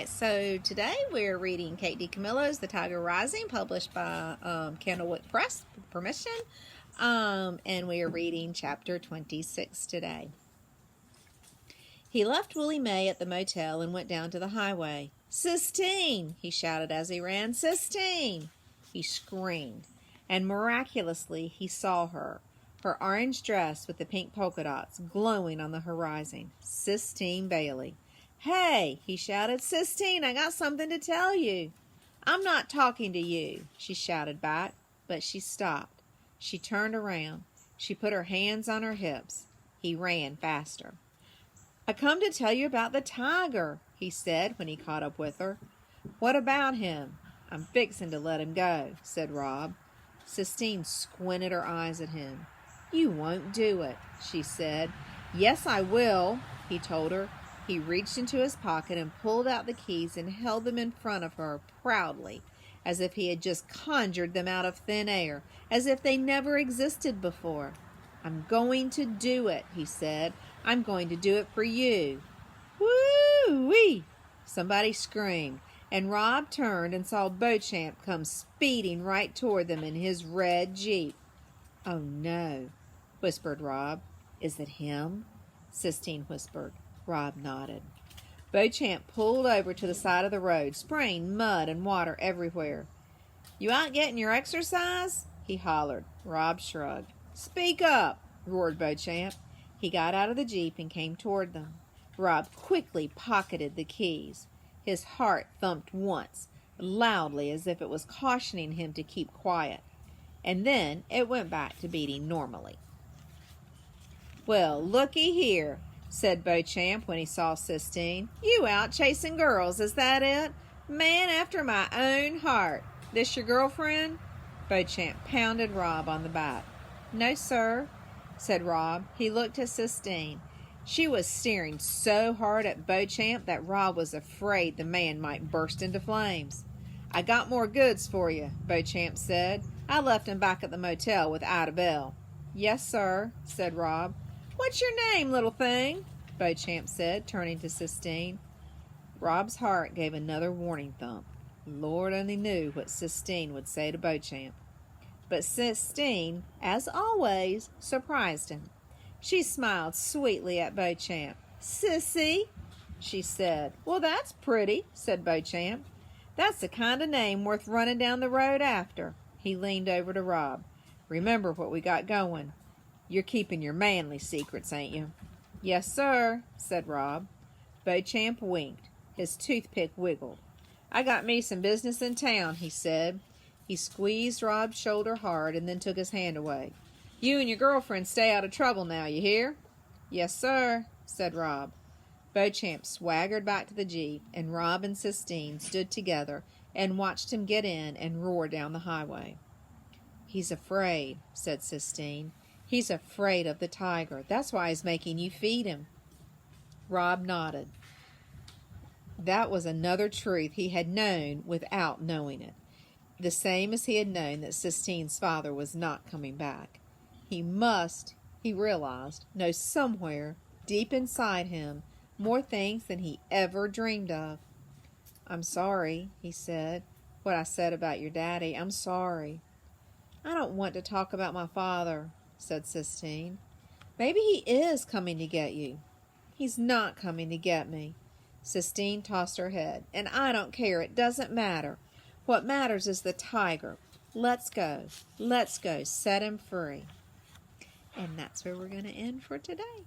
right, so today we're reading Kate DiCamillo's The Tiger Rising, published by Candlewick Press with permission. And we are reading chapter 26 today. He left Willie Mae at the motel and went down to the highway. "Sistine!" he shouted as he ran. "Sistine!" He screamed, and miraculously he saw her, her orange dress with the pink polka dots glowing on the horizon. Sistine Bailey. "Hey!" he shouted. "Sistine, I got something to tell you." "I'm not talking to you," she shouted back, but she stopped. She turned around. She put her hands on her hips. He ran faster. "I come to tell you about the tiger," he said when he caught up with her. "What about him?" "I'm fixing to let him go," said Rob. Sistine squinted her eyes at him. "You won't do it," she said. "Yes, I will," he told her. He reached into his pocket and pulled out the keys and held them in front of her proudly, as if he had just conjured them out of thin air, as if they never existed before. "I'm going to do it," he said. "I'm going to do it for you." "Woo-wee!" somebody screamed, and Rob turned and saw Beauchamp come speeding right toward them in his red Jeep. "Oh, no," whispered Rob. "Is it him?" Sistine whispered. Rob nodded. Beauchamp pulled over to the side of the road, spraying mud and water everywhere. "You out getting your exercise?" he hollered. Rob shrugged. "Speak up!" roared Beauchamp. He got out of the Jeep and came toward them. Rob quickly pocketed the keys. His heart thumped once, loudly as if it was cautioning him to keep quiet, and then it went back to beating normally. "Well, looky here," said Beauchamp when he saw Sistine. "You out chasing girls, is that it? Man after my own heart. This your girlfriend?" Beauchamp pounded Rob on the back. "No, sir," said Rob. He looked at Sistine. She was staring so hard at Beauchamp that Rob was afraid the man might burst into flames. "I got more goods for you," Beauchamp said. "I left 'em back at the motel with Ida Bell." "Yes, sir," said Rob. "What's your name, little thing?" Beauchamp said, turning to Sistine. Rob's heart gave another warning thump. Lord only knew what Sistine would say to Beauchamp. But Sistine, as always, surprised him. She smiled sweetly at Beauchamp. "Sissy," she said. "Well, that's pretty," said Beauchamp. "That's the kind of name worth running down the road after." He leaned over to Rob. "Remember what we got going. You're keeping your manly secrets, ain't you?" "Yes, sir," said Rob. Beauchamp winked. His toothpick wiggled. "I got me some business in town," he said. He squeezed Rob's shoulder hard and then took his hand away. "You and your girlfriend stay out of trouble now, you hear?" "Yes, sir," said Rob. Beauchamp swaggered back to the Jeep, and Rob and Sistine stood together and watched him get in and roar down the highway. "He's afraid," said Sistine. "He's afraid of the tiger. That's why he's making you feed him." Rob nodded. That was another truth he had known without knowing it. The same as he had known that Sistine's father was not coming back. He must, he realized, know somewhere, deep inside him, more things than he ever dreamed of. "I'm sorry," he said. "What I said about your daddy. I'm sorry." "I don't want to talk about my father," said Sistine. "Maybe he is coming to get you." "He's not coming to get me." Sistine tossed her head. "And I don't care. It doesn't matter. What matters is the tiger. Let's go. Let's go. Set him free." And that's where we're going to end for today.